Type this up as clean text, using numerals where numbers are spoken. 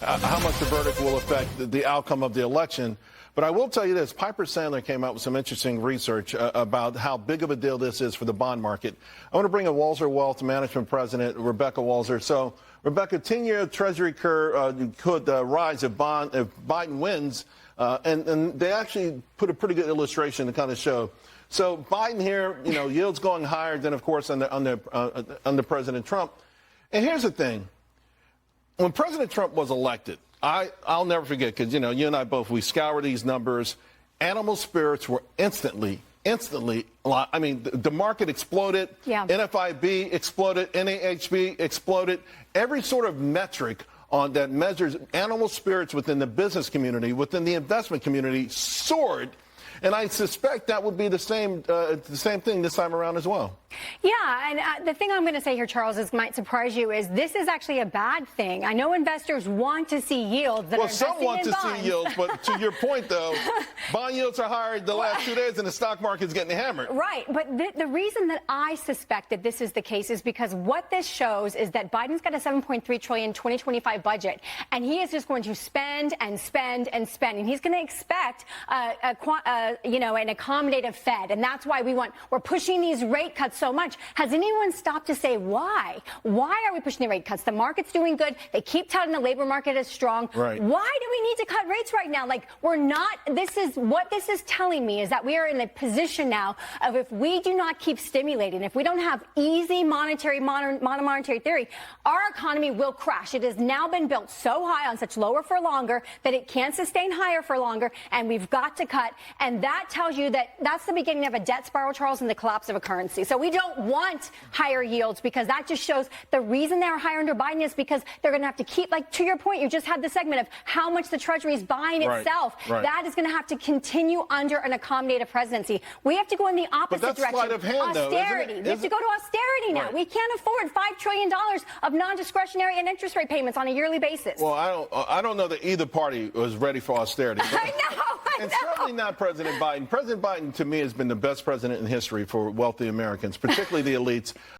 How much the verdict will affect the outcome of the election. But I will tell you this, Piper Sandler came out with some interesting research about how big of a deal this is for the bond market. I want to bring in Walser Wealth Management President Rebecca Walser. So, Rebecca, 10-year Treasury curve could rise if Biden wins. And they actually put a pretty good illustration to kind of show. So Biden here, yields going higher than, of course, under President Trump. And here's the thing. When President Trump was elected, I'll never forget, because, you and I both, we scour these numbers. Animal spirits were instantly, I mean, the market exploded. Yeah. NFIB exploded. NAHB exploded. Every sort of metric on that measures animal spirits within the business community, within the investment community, soared. And I suspect that would be the same thing this time around as well. Yeah, and the thing I'm going to say here, Charles, might surprise you, is this is actually a bad thing. I know investors want to see yields that are investing in bonds. Well, some want to see yields, but to your point, though, bond yields are higher the last 2 days, and the stock market's getting hammered. Right, but the reason that I suspect that this is the case is because what this shows is that Biden's got a $7.3 trillion 2025 budget, and he is just going to spend and spend and spend, and he's going to expect an accommodative Fed, and that's why we're pushing these rate cuts so much. Has anyone stopped to say why? Why are we pushing the rate cuts? The market's doing good. They keep touting the labor market is strong. Right. Why do we need to cut rates right now? What this is telling me is that we are in a position now of, if we do not keep stimulating, if we don't have easy monetary theory, our economy will crash. It has now been built so high on such lower for longer that it can't sustain higher for longer, and we've got to cut. And that tells you that that's the beginning of a debt spiral, Charles, and the collapse of a currency. So we don't want higher yields, because that just shows the reason they're higher under Biden is because they're going to have to keep, like, to your point, you just had the segment of how much the Treasury is buying itself. Right. That is going to have to continue under an accommodative presidency. We have to go in the opposite direction. But that's sleight of hand, austerity. Though, we have to go to austerity now. Right. We can't afford $5 trillion of non-discretionary and interest rate payments on a yearly basis. Well, I don't know that either party was ready for austerity. I know. And certainly not President Biden. President Biden, to me, has been the best president in history for wealthy Americans, particularly the elites.